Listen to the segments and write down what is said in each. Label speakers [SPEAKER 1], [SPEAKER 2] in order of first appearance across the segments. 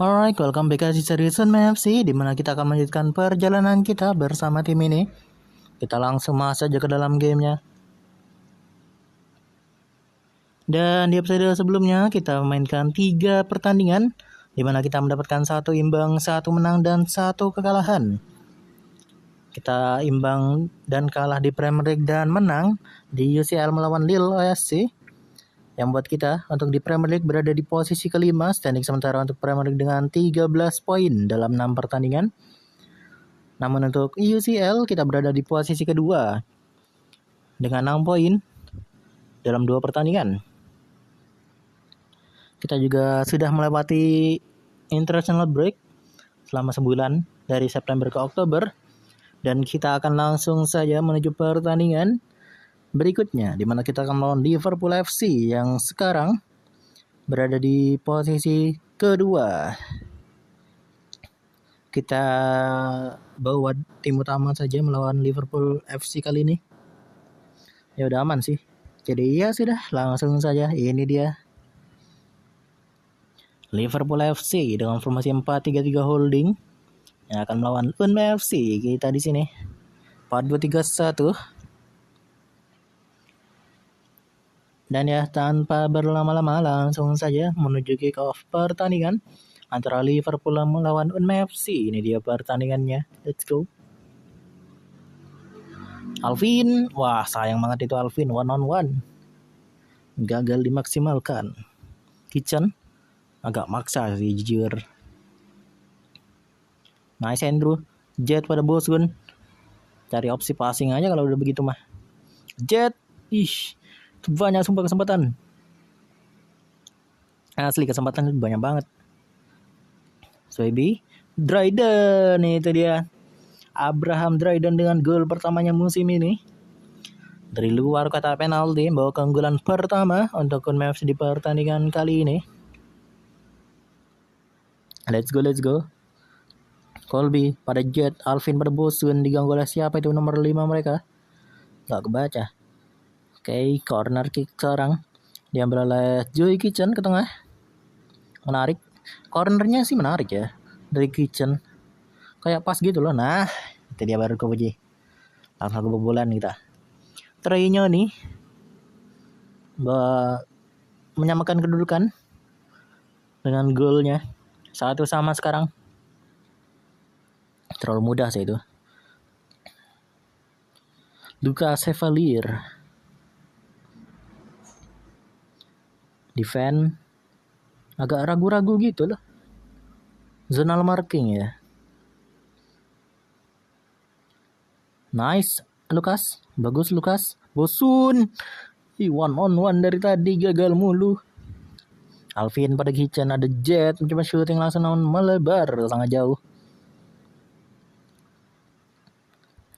[SPEAKER 1] Alright, welcome back di series FC, di mana kita akan melanjutkan perjalanan kita bersama tim ini. Kita langsung masuk saja ke dalam gamenya. Dan di episode sebelumnya kita memainkan 3 pertandingan, di mana kita mendapatkan 1 imbang, 1 menang, dan 1 kekalahan. Kita imbang dan kalah di Premier League dan menang di UCL melawan Lille OSC, yang membuat kita untuk di Premier League berada di posisi kelima, standing sementara untuk Premier League dengan 13 poin dalam 6 pertandingan. Namun untuk UCL kita berada di posisi kedua dengan 6 poin dalam 2 pertandingan. Kita juga sudah melewati international break selama sebulan dari September ke Oktober, dan kita akan langsung saja menuju pertandingan berikutnya, di mana kita akan melawan Liverpool FC yang sekarang berada di posisi kedua. Kita bawa tim utama saja melawan Liverpool FC kali ini. Ya udah aman sih. Jadi ya sudah, langsung saja. Ini dia Liverpool FC dengan formasi 4-3-3 holding yang akan melawan Unme FC. Kita di sini 4-2-3-1. Dan ya, tanpa berlama-lama langsung saja menuju kick off pertandingan antara Liverpool melawan Unme FC. Ini dia pertandingannya. Let's go. Alvin, wah sayang banget itu Alvin, 1-on-1. Gagal dimaksimalkan. Kitchen agak maksa sih jujur. Nice Andrew. Jet pada Bosun. Cari opsi passing aja kalau udah begitu mah. Jet, banyak sumpah kesempatan. Asli kesempatan banyak banget. Swaby, Dryden, itu dia. Abraham Dryden dengan gol pertamanya musim ini. Dari luar kotak penalti, bawa keunggulan pertama untuk Unme FC di pertandingan kali ini. Let's go. Colby pada Jet, Alvin pada Bosun, diganggu oleh siapa itu nomor 5 mereka? Gak kebaca. Oke, corner kick sekarang diambil oleh Joey Kitchen ke tengah. Menarik. Cornernya sih menarik ya dari Kitchen. Kayak pas gitu loh. Nah, itu dia baru kepuji. Langsung kebobolan kita. Treynya nih menyamakan kedudukan dengan golnya. 1-1 sekarang. Terlalu mudah sih itu. Lucas Chevalier. Defend agak ragu-ragu gitu loh. Zonal marking ya. Nice Lucas. Bagus Lucas. Bosun. 1-on-1 dari tadi gagal mulu. Alvin pada Kitchen, ada Jet mencoba shooting langsung namun melebar sangat jauh.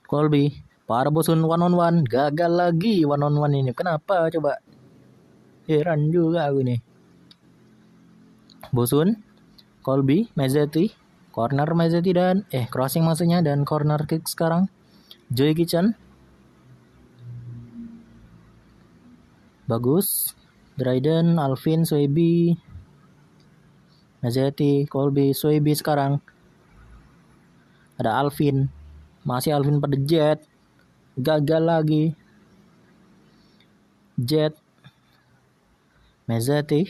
[SPEAKER 1] Colby para Bosun 1-on-1, gagal lagi 1-on-1 ini. Kenapa coba? Heran juga aku nih. Bosun, Colby, Mezetti, corner Mezetti dan crossing maksudnya, dan corner kick sekarang. Joey Kitchen. Bagus. Dryden, Alvin, Swaby, Mezetti, Colby, Swaby sekarang. Ada Alvin. Masih Alvin pada Jet. Gagal lagi. Jet. Mezetti.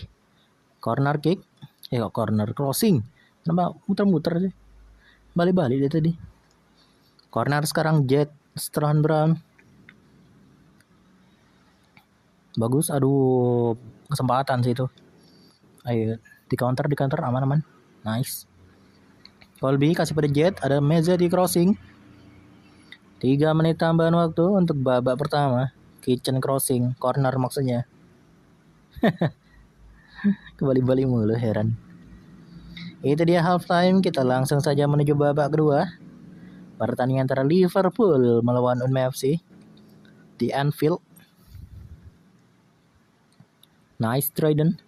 [SPEAKER 1] Corner kick. Corner crossing. Kenapa muter-muter sih? Balik-balik dia tadi. Corner sekarang Jet. Strahan Brown. Bagus. Aduh, kesempatan sih itu. Ayo, di counter aman-aman. Nice. Colby kasih pada Jet. Ada Mezetti crossing. 3 menit tambahan waktu untuk babak pertama. Kitchen crossing. Corner maksudnya. Kembali-balik mulu, heran. Itu dia half time. Kita langsung saja menuju babak kedua. Pertandingan antara Liverpool melawan Unme FC di Anfield. Nice Dryden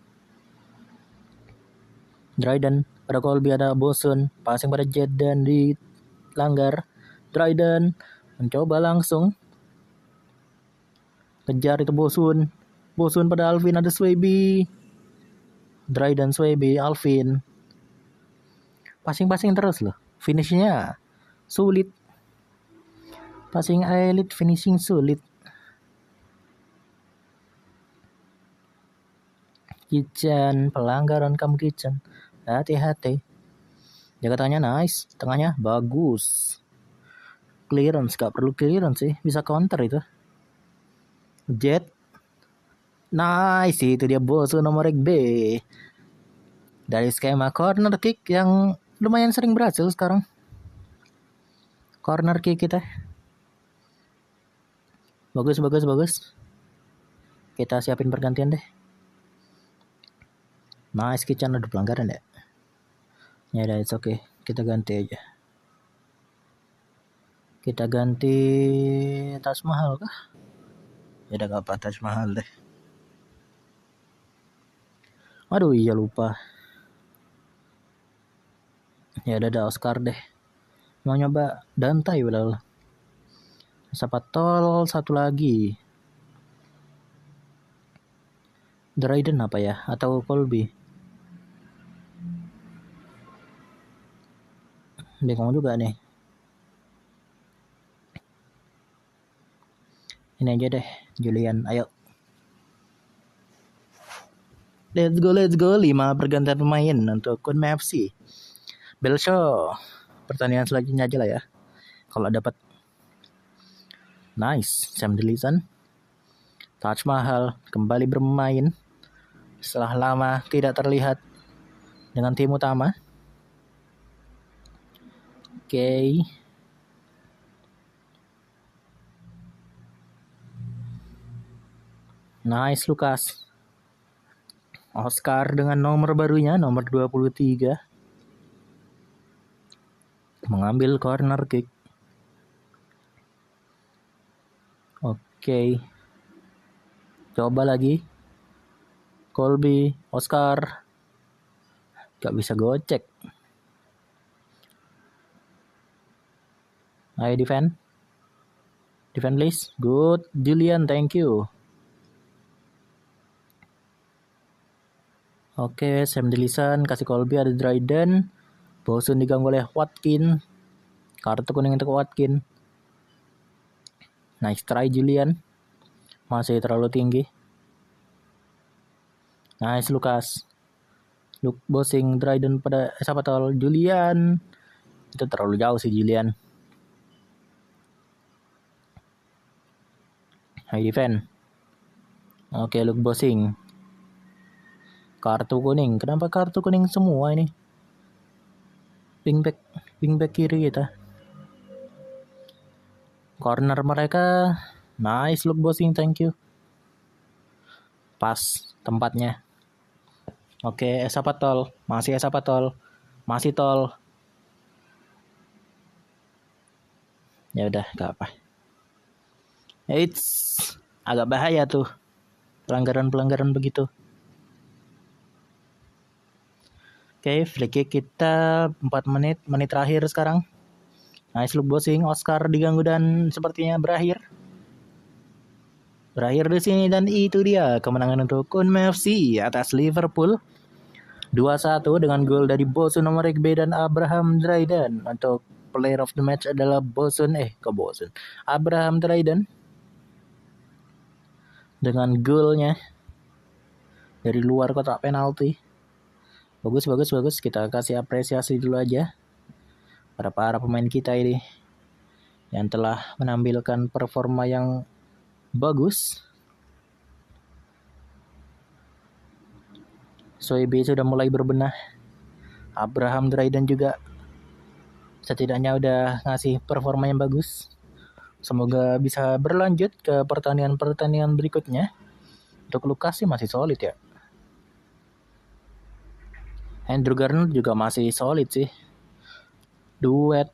[SPEAKER 1] pada Colby, ada Bosun, passing pada Jet dan dilanggar. Dryden mencoba langsung kejar itu Bosun pada Alvin, ada Swaby. Dryden, Swaby, Alvin. Passing terus loh. Finishnya sulit. Passing elite, finishing sulit. Kitchen, pelanggaran kamu Kitchen. Hati-hati. Jaga tengahnya nice, tengahnya bagus. Clearance, gak perlu clearance sih, bisa counter itu. Jet. Nice, itu dia bos nomor B. Dari skema corner kick yang lumayan sering berhasil sekarang. Corner kick kita. Bagus. Kita siapin pergantian deh. Nice, Kitchen ada pelanggaran ya. Ya udah, it's okay. Kita ganti aja. Kita ganti Taj Mahal kah? Ya udah, gak apa Taj Mahal deh. Aduh iya lupa. Ya udah, Oscar deh. Mau nyoba Dantai padahal. Siapa tol satu lagi. Dryden apa ya? Atau Colby? Bingung juga nih. Ini aja deh, Julian. Ayo. Let's go. 5 pergantian pemain untuk Kunme FC. Belshaw. Pertandingan selanjutnya aja lah ya. Kalau dapat. Nice. Sam Dillison. Taj Mahal kembali bermain. Setelah lama tidak terlihat dengan tim utama. Oke. Nice Lukas. Oscar dengan nomor barunya, nomor 23. Mengambil corner kick. Oke. Coba lagi. Colby, Oscar. Gak bisa gocek. Ayo defend. Defend please. Good. Julian, thank you. Oke, Sam Dillison kasih Colby, ada Dryden. Bosun diganggu oleh Watkin. Kartu kuning untuk Watkin. Nice try Julian. Masih terlalu tinggi. Nice Lukas. Luke Bosing, Dryden pada siapa tol Julian. Itu terlalu jauh sih Julian. High defend. Oke, Luke Bosing. Kartu kuning. Kenapa kartu kuning semua ini? Wingback kiri kita. Corner mereka. Nice Luke Bosing, thank you. Pas tempatnya. Oke, Esa Patol. Masih Esa Patol. Masih tol. Ya udah, gak apa. It's agak bahaya tuh. Pelanggaran begitu. Oke, free kick kita 4 menit terakhir sekarang. Nice Luke Bosing, Oscar diganggu dan sepertinya berakhir di sini, dan itu dia kemenangan untuk Kunme FC atas Liverpool 2-1 dengan gol dari Bosun nomor B dan Abraham Dryden. Untuk player of the match adalah Abraham Dryden dengan golnya dari luar kotak penalti. Bagus. Kita kasih apresiasi dulu aja para pemain kita ini yang telah menampilkan performa yang bagus. Soebe sudah mulai berbenah. Abraham Dryden juga setidaknya udah ngasih performa yang bagus. Semoga bisa berlanjut ke pertandingan berikutnya. Untuk Lukas sih masih solid ya. Andrew Garner juga masih solid sih. Duet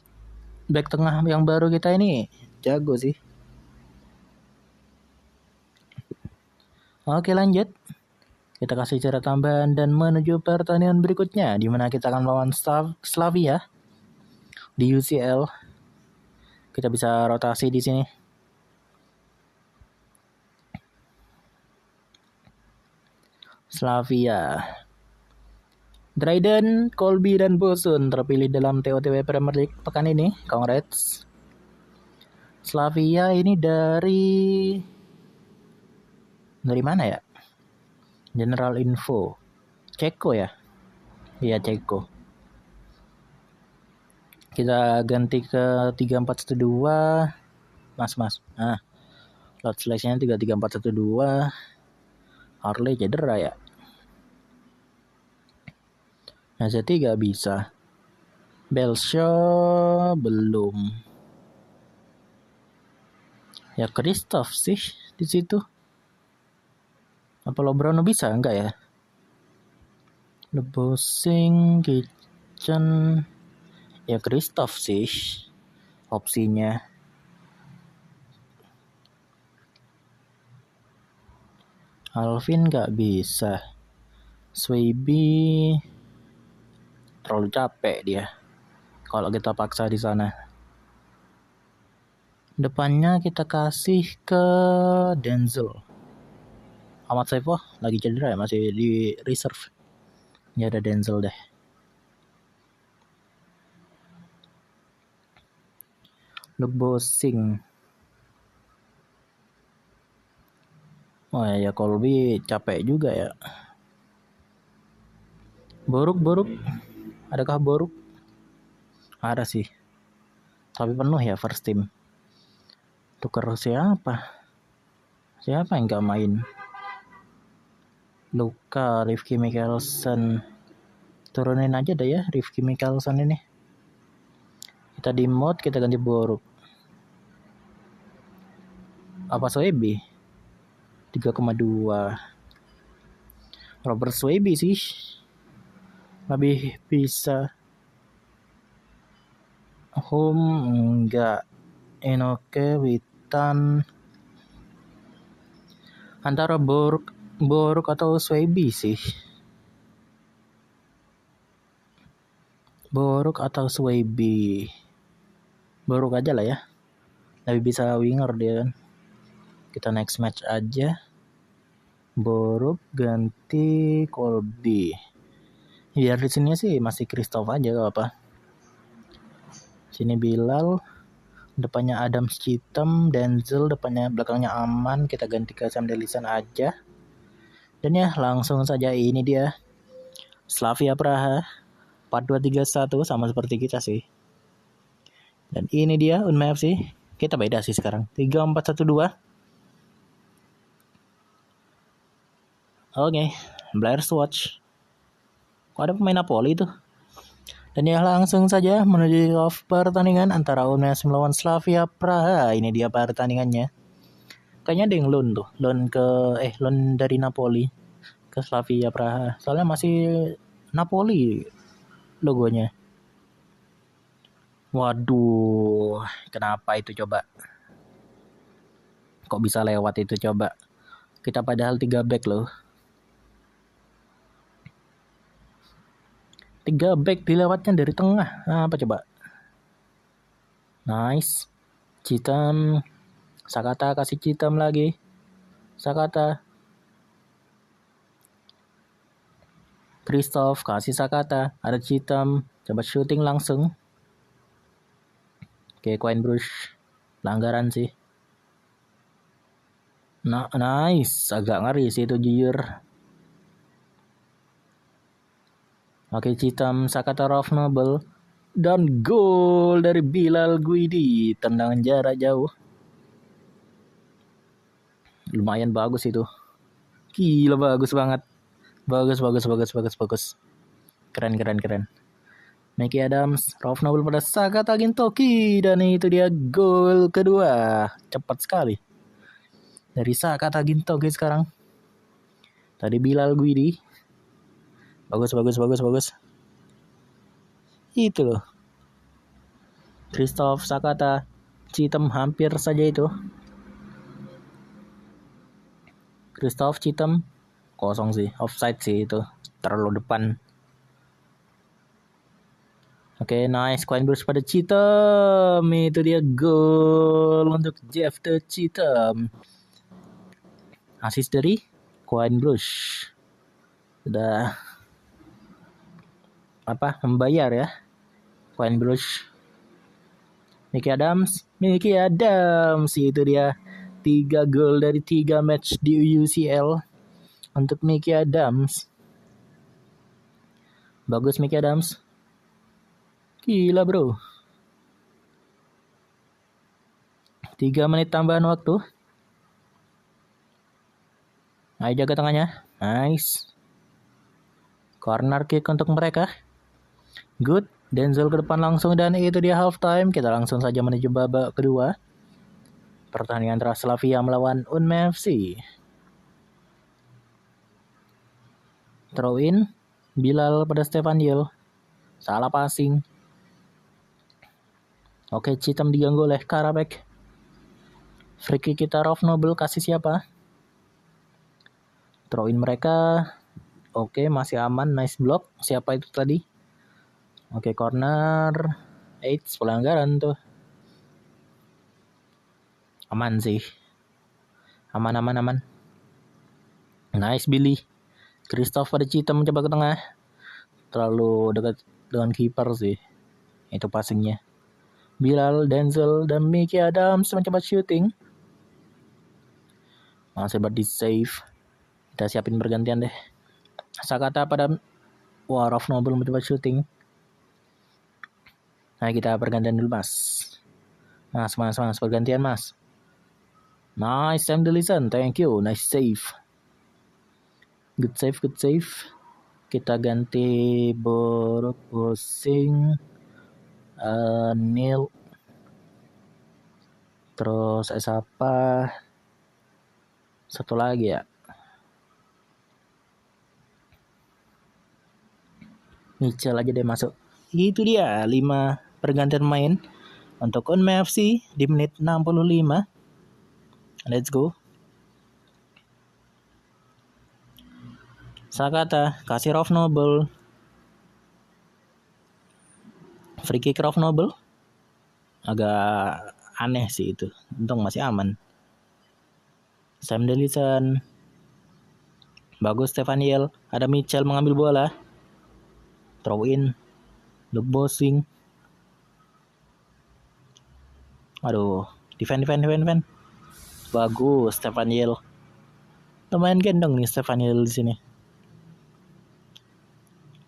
[SPEAKER 1] back tengah yang baru kita ini jago sih. Oke, lanjut. Kita kasih cara tambahan dan menuju pertandingan berikutnya, di mana kita akan melawan Slavia di UCL. Kita bisa rotasi di sini. Slavia. Dryden, Colby, dan Bosun terpilih dalam TOTW Premier League pekan ini. Congrats. Slavia ini dari mana ya? General Info. Ceko ya? Iya, Ceko. Kita ganti ke 3-4-1-2. Mas. Nah, lot seleksinya 3-3-4-1-2. Harley cedera ya. Nazati gak bisa. Belshaw belum. Ya Christoph sih di situ. Apa Lobrono bisa enggak ya? The Bossing, Kitchen. Ya Christoph sih opsinya. Alvin gak bisa. Swaby terlalu capek dia kalau kita paksa di sana. Depannya kita kasih ke Denzel. Ahmad Saifah lagi cedera ya, masih di reserve. Ya ada Denzel deh. Luke Bossing. Oh ya Colby capek juga ya. Boruk. Adakah Boruk? Ada sih. Tapi penuh ya first team. Tukar siapa? Siapa yang gak main? Luka, Rifki Mikkelsen. Turunin aja deh ya Rifki Mikkelsen ini. Kita di mod, kita ganti Boruk. Apa Swaby? 3,2. Robert Swaby sih. Lebih bisa. Home enggak. Enoke, Witan. Antara Boruk atau Swaby sih. Boruk atau Swaby. Boruk aja lah ya. Lebih bisa winger dia kan. Kita next match aja. Boruk ganti Colby. Biar di sini sih masih Christoph aja gak apa. Sini Bilal, depannya Adams Citem, Denzel, depannya belakangnya Aman. Kita ganti ke Sam Delisan aja. Dan ya langsung saja ini dia Slavia Praha 4-2-3-1 sama seperti kita sih. Dan ini dia Unma FC. Kita beda sih sekarang 3-4-1-2. Oke, Blair's Watch. Kok ada pemain Napoli tuh? Dan ya langsung saja menuju off pertandingan antara Unma FC melawan Slavia Praha. Ini dia pertandingannya. Kayaknya ada yang loan dari Napoli ke Slavia Praha. Soalnya masih Napoli logonya. Waduh, kenapa itu coba? Kok bisa lewat itu coba? Kita padahal 3 back loh. 3 back dilewatnya dari tengah. Apa coba? Nice. Citam. Sakata kasih Citam lagi. Sakata. Christoph kasih Sakata. Ada Citam. Coba shooting langsung. Oke, Coin Brush. Pelanggaran sih. Nah, nice. Agak ngeri sih itu jujur. Oke, Citam, Sakata Rough Noble. Dan gol dari Bilal Guidi. Tendangan jarak jauh. Lumayan bagus itu. Gila bagus banget. Bagus. Keren. Mickey Adams, Rough Noble pada Sakata Gintoki. Dan itu dia gol kedua. Cepat sekali. Dari Sakata Gintoki sekarang. Tadi Bilal Guidi. Bagus. Itu loh. Christoph Sakata. Citem hampir saja itu. Christoph Citem. Kosong sih. Offside sih itu. Terlalu depan. Oke, nice. Coin Bruce pada Citem. Itu dia gol untuk Jeff the Citem. Assist dari Coin Bruce. Sudah membayar ya. Coin Brush. Mickey Adams itu dia 3 gol dari 3 match di UCL untuk Mickey Adams. Bagus Mickey Adams. Gila bro. 3 menit tambahan waktu. Ayo jaga tengahnya. Nice. Corner kick untuk mereka. Good. Denzel ke depan langsung dan itu dia half time. Kita langsung saja menuju babak kedua. Pertandingan antara Slavia melawan Unme FC. Throw in. Bilal pada Stefaniel. Salah passing. Oke, Citam diganggu oleh Karabek. Free kick kita Rolf Nobel kasih siapa? Throw in mereka. Oke, masih aman. Nice block. Siapa itu tadi? Oke, corner. Pelanggaran tuh. Aman sih. Aman. Nice Billy. Christoph pada Citam mencoba ke tengah. Terlalu dekat dengan kiper sih. Itu passingnya. Bilal, Denzel, dan Mickey Adams mencoba shooting. Masih di save. Kita siapin bergantian deh. Sakata pada Rolf Nobel mencoba shooting. Nah, kita bergantian dulu mas. Mas, bergantian mas. Nice, Sam Delison, thank you, nice save. Good save. Kita ganti Bosing, Neil. Terus siapa? Satu lagi ya. Mitchell aja deh masuk. Itu dia 5 pergantian main untuk Unme FC di menit 65. Let's go. Sakata kasih Rolf Nobel. Free kick Rolf Nobel. Agak aneh sih itu. Untung masih aman. Sam Delison. Bagus Stefaniel. Ada Mitchell mengambil bola. Throw in. Luke Bosing. Aduh, defend. Bagus Stefaniel. Lumayan gendong nih Stefaniel di sini.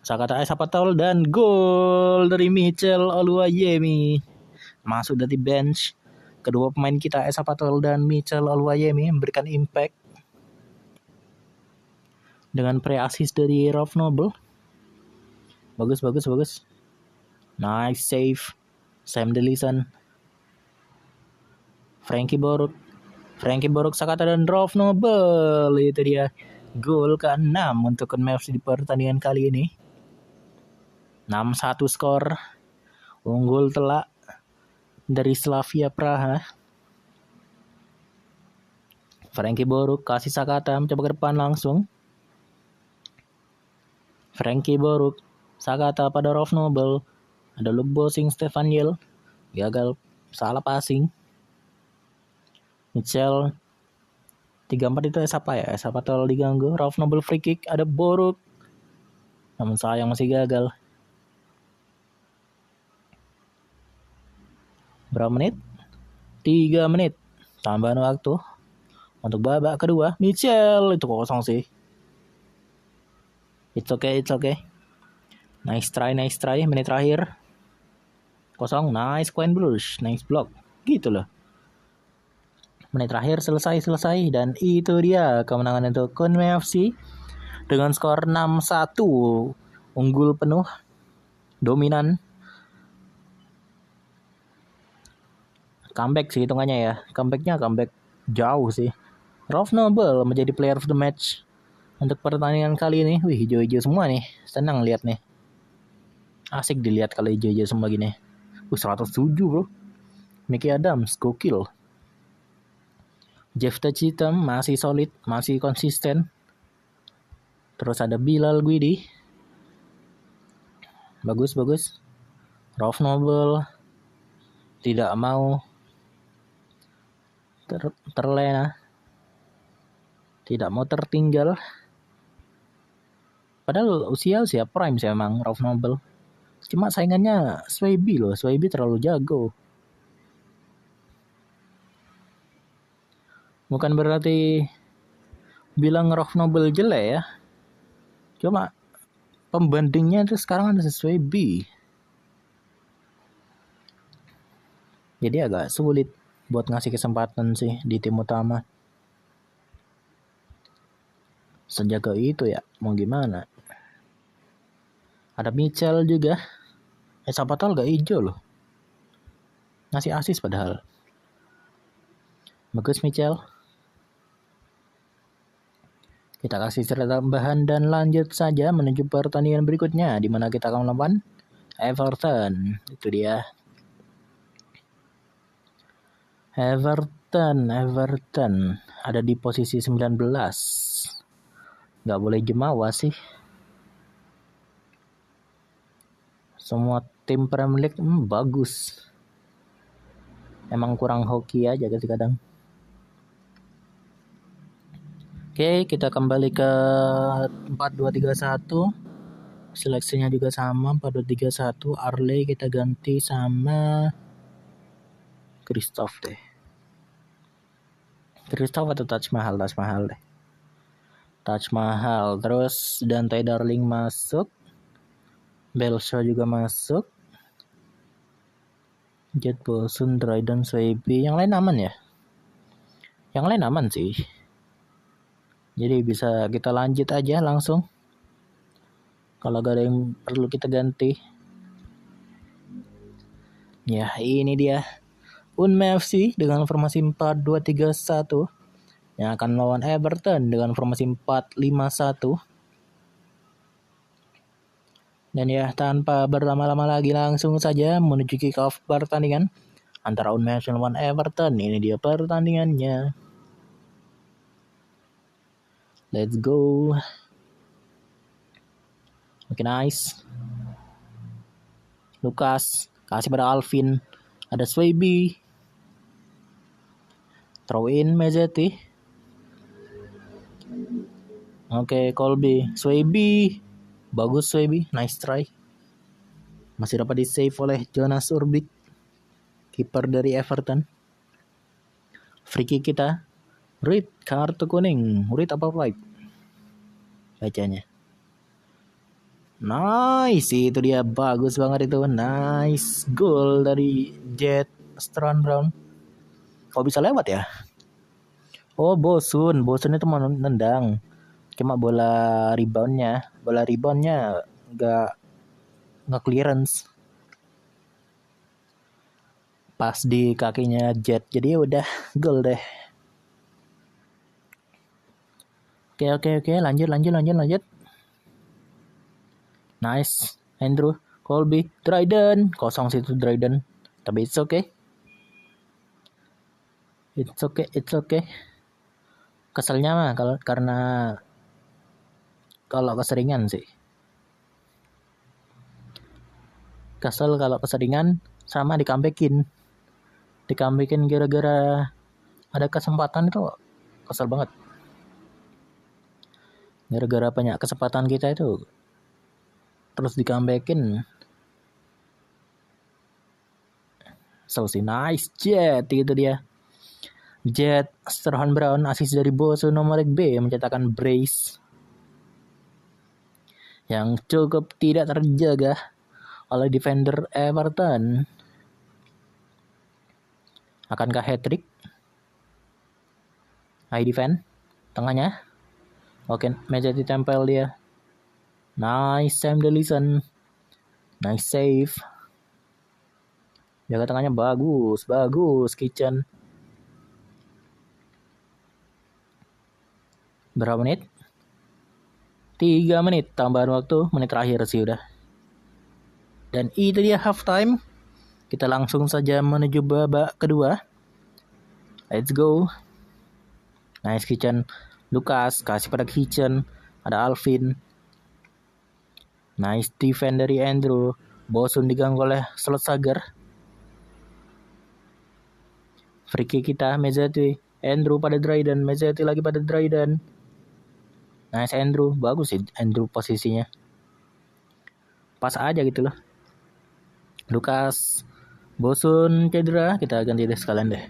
[SPEAKER 1] Sakata Sapatol dan gol dari Mitchell Oluwayemi. Masuk dari bench. Kedua pemain kita Sapatol dan Mitchell Oluwayemi memberikan impact dengan pre-assist dari Rolf Nobel. Bagus. Nice save. Sam Delison. Frankie Boruk, Sakata dan Rolf Nobel. Itu dia gol ke-6 untuk Unme FC di pertandingan kali ini. 6-1 skor. Unggul telak dari Slavia Praha. Frankie Boruk kasih Sakata mencoba ke depan langsung. Frankie Boruk, Sakata pada Rolf Nobel. Ada Luke Bosing, Stefaniel. Gagal, salah passing. Mitchell 3-4 itu siapa ya? Siapa terlalu diganggu. Rolf Nobel free kick. Ada Boruk. Namun sayang masih gagal. Berapa menit? 3 menit. Tambahan waktu. Untuk babak kedua. Mitchell. Itu kosong sih. It's okay. Nice try. Menit terakhir. Kosong. Nice coin brush. Nice block. Gitu loh. Menit terakhir selesai. Dan itu dia kemenangan untuk Unme FC. Dengan skor 6-1. Unggul penuh. Dominan. Comeback sih hitungannya ya. Comeback jauh sih. Rolf Nobel menjadi player of the match untuk pertandingan kali ini. Wih, hijau-hijau semua nih. Senang lihat nih. Asik dilihat kalau hijau-hijau semua gini. 107 bro. Mickey Adams, gokil. Jeff Tachitam masih solid, masih konsisten. Terus ada Bilal Guidi. Bagus. Rolf Nobel tidak mau terlena. Tidak mau tertinggal. Padahal usia prime sih emang Rolf Nobel. Cuma saingannya Swaybe loh. Swaybe terlalu jago. Bukan berarti bilang Rock Noble jelek ya. Cuma pembandingnya itu sekarang ada Swaybe. Jadi agak sulit buat ngasih kesempatan sih di tim utama. Sejago itu ya, mau gimana. Ada Mitchell juga. Siapa tahu gak hijau loh. Ngasih asis padahal. Bagus Mitchell. Kita kasih cerita tambahan dan lanjut saja menuju pertandingan berikutnya, di mana kita akan melawan Everton. Itu dia. Everton ada di posisi 19. Gak boleh jemawa sih. Semua tim Premier League bagus. Emang kurang hoki aja kadang. Oke, kita kembali ke 4-2-3-1. Seleksinya juga sama 4-2-3-1. Arley kita ganti sama Christoph deh. Christoph atau Taj Mahal deh. Taj Mahal. Terus Dante Darling masuk. Belshaw juga masuk. Jet Bosun, Dryden, Swaybe. Yang lain aman ya? Yang lain aman sih. Jadi bisa kita lanjut aja langsung. Kalau gak ada yang perlu kita ganti. Ya ini dia. Unme FC dengan formasi 4-2-3-1 yang akan melawan Everton dengan formasi 4-5-1. Dan ya tanpa berlama-lama lagi langsung saja menuju kick off pertandingan antara Unme FC melawan Everton. Ini dia pertandingannya. Let's go. Oke, nice. Lucas kasih pada Alvin. Ada Swaybe. Throw in Mezetti. Oke, Colby. Swaybe. Bagus Swaybe. Nice try. Masih dapat di save oleh Jonas Urbik, kiper dari Everton. Free kick kita. Reed, kartu kuning. Reed apa white? Bacanya. Nice, itu dia. Bagus banget itu. Nice goal dari Jet Brown. Kok bisa lewat ya? Oh, Bosun itu mau nendang. Cuma bola reboundnya nggak clearance. Pas di kakinya Jet. Jadi udah gol deh. Oke, lanjut. Nice, Andrew, Colby, Dryden, kosong situ Dryden. Tapi it's okay. Keselnya mah karena keseringan sih. Kesel kalau keseringan sama dikambekin gara-gara ada kesempatan itu kesel banget. Gara-gara banyak kesempatan kita itu terus dikambekin. So nice Jet, itu dia. Jet Brown asis dari Bosun nomor B mencetakkan brace yang cukup tidak terjaga oleh defender Everton. Akankah hat-trick? High defend tengahnya. Oke, Mezetti tempel dia. Nice Sam Delison. Nice save. Jaga tengahnya bagus Kitchen. Berapa menit? 3 menit tambahan waktu, menit terakhir sih udah. Dan itu dia half time. Kita langsung saja menuju babak kedua. Let's go. Nice Kitchen. Lucas kasih pada Kitchen. Ada Alvin. Nice defend dari Andrew. Bosun diganggu oleh Slotsager. Free kick kita Mezetti. Andrew pada Dryden. Mezetti lagi pada Dryden. Nice Andrew. Bagus sih Andrew posisinya. Pas aja gitu loh. Lukas Bosun cedera, kita ganti deh sekalian deh.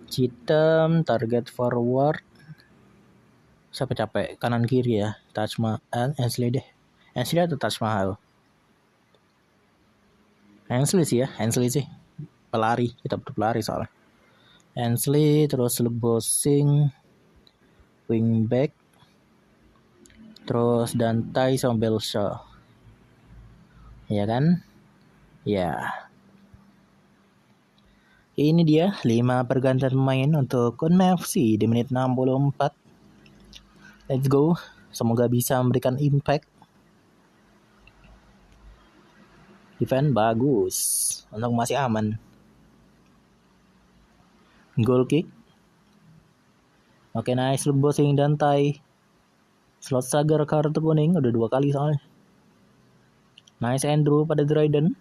[SPEAKER 1] Citam target forward. Siapa capek? Kanan kiri ya. Taj Mahal, Ainsley deh. Ainsley atau Taj Mahal? Ainsley sih ya, Ainsley sih. Pelari, kita butuh pelari soalnya. Ainsley, terus Lebosing, wingback, terus Dantai sama Belshaw. Ya kan? Ya. Ini dia 5 pergantian pemain untuk Kunming FC di menit 64. Let's go. Semoga bisa memberikan impact. Defense bagus. Untuk masih aman. Goal kick. Oke, nice. Lebosing Dantai. Slot Sagar kartu kuning. Udah 2 kali soalnya. Nice Andrew pada Dryden.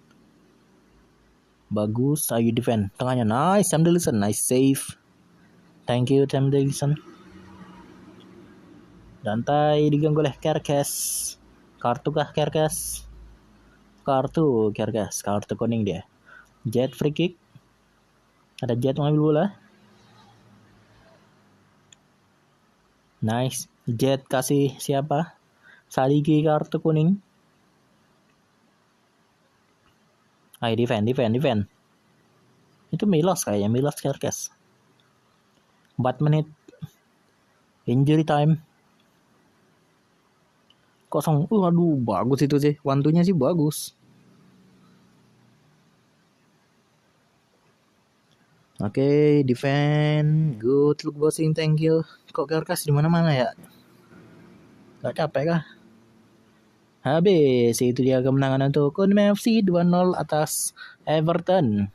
[SPEAKER 1] Bagus, ayo defend. Tengahnya nice, Sam Dillison, nice save. Thank you Sam Dillison. Dantai diganggu oleh Kerkes. Kartu kah Kerkes? Kartu Kerkes, kartu kuning dia. Jet free kick. Ada Jet mengambil bola. Nice. Jet kasih siapa? Sadiki kartu kuning. Ayo defend. Itu Milos kayaknya, Milos Kerkes. 4 menit. Injury time. Kosong. Aduh, bagus itu sih. Wantunya sih bagus. Oke, defend. Good look bossing, thank you. Kok Kerkes di mana-mana ya? Gak capek kah? Habis itu dia kemenangan untuk Kunming FC 2-0 atas Everton.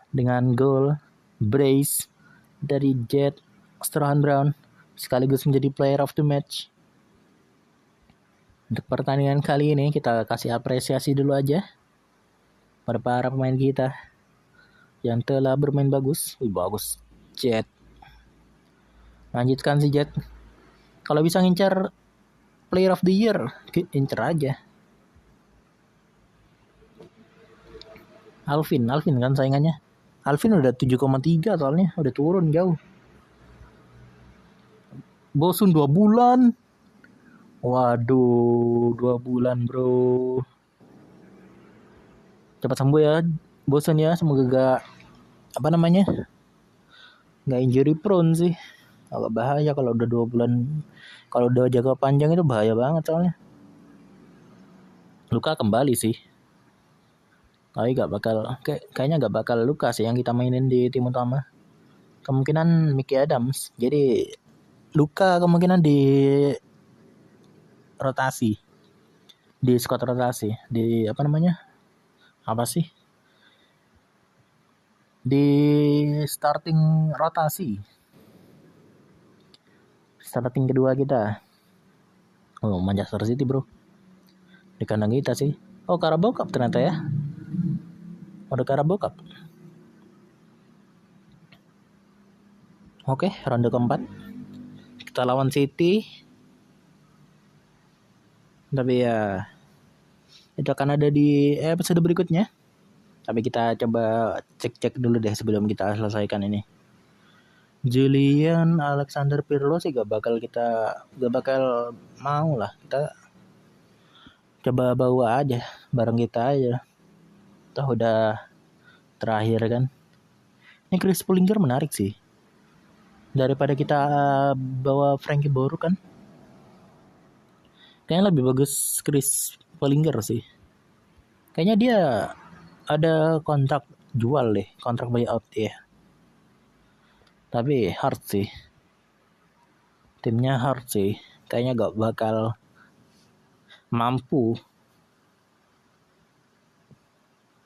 [SPEAKER 1] Dengan gol brace dari Jet Strahan Brown sekaligus menjadi player of the match. Untuk pertandingan kali ini kita kasih apresiasi dulu aja pada para pemain kita yang telah bermain bagus. Bagus Jet. Lanjutkan si Jet. Kalau bisa ngincar player of the year, incer aja. Alvin kan saingannya. Alvin udah 7,3 soalnya, udah turun jauh. Bosun 2 bulan. Waduh, 2 bulan bro. Cepat sembuh ya, Bosun ya. Semoga gak gak injury prone sih. Agak bahaya kalau udah 2 bulan. Kalau udah jaga panjang itu bahaya banget soalnya. Luka kembali sih. Tapi kayaknya gak bakal Luka sih yang kita mainin di tim utama. Kemungkinan Mickey Adams. Jadi Luka kemungkinan di rotasi. Di squad rotasi. Di di starting rotasi. Starting kedua kita. Oh, Manchester City bro. Di kandang kita sih. Oh, Carabao Cup ternyata ya. Ada Carabao Cup. Oke, ronde keempat. Kita lawan City. Tapi ya itu akan ada di episode berikutnya. Tapi kita coba cek dulu deh sebelum kita selesaikan ini. Julian Alexander Pirlo sih gak bakal mau lah. Kita coba bawa aja bareng kita aja. Toh udah terakhir kan. Ini Chris Smalling menarik sih. Daripada kita bawa Frankie Boru kan. Kayaknya lebih bagus Chris Smalling sih. Kayaknya dia ada kontrak jual deh, kontrak buyout ya. Tapi hard sih. Timnya hard sih. Kayaknya gak bakal mampu.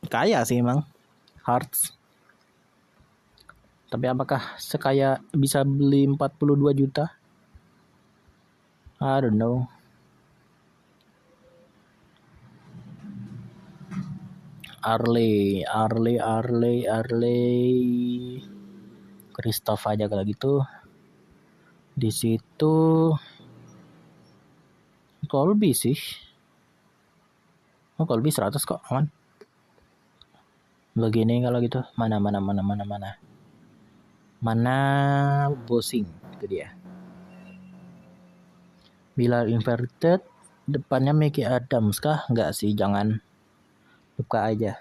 [SPEAKER 1] Kaya sih emang. Hearts. Tapi apakah sekaya bisa beli 42 juta? I don't know. Arley. Christoph aja kalau gitu. Di situ Colby sih. Oh, Colby 100 kok, aman. Begini kalau gitu. Mana Bosing itu dia. Bila inverted depannya Mickey Adams kah? Enggak sih, jangan. Buka aja.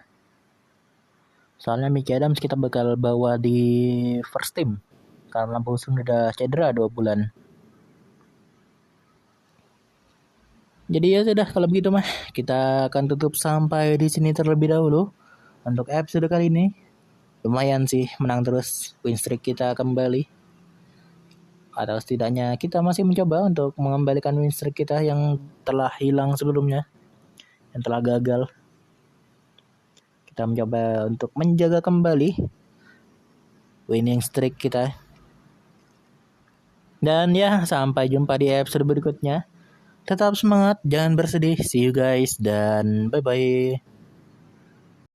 [SPEAKER 1] Soalnya Mickey Adams kita bakal bawa di first team karena Bosing udah cedera 2 bulan. Jadi ya sudah, kalau begitu mah kita akan tutup sampai di sini terlebih dahulu untuk episode kali ini. Lumayan sih, menang terus, win streak kita kembali. Atau setidaknya kita masih mencoba untuk mengembalikan win streak kita yang telah hilang sebelumnya, yang telah gagal. Kita mencoba untuk menjaga kembali winning streak kita. Dan ya, sampai jumpa di episode berikutnya. Tetap semangat, jangan bersedih. See you guys dan bye-bye.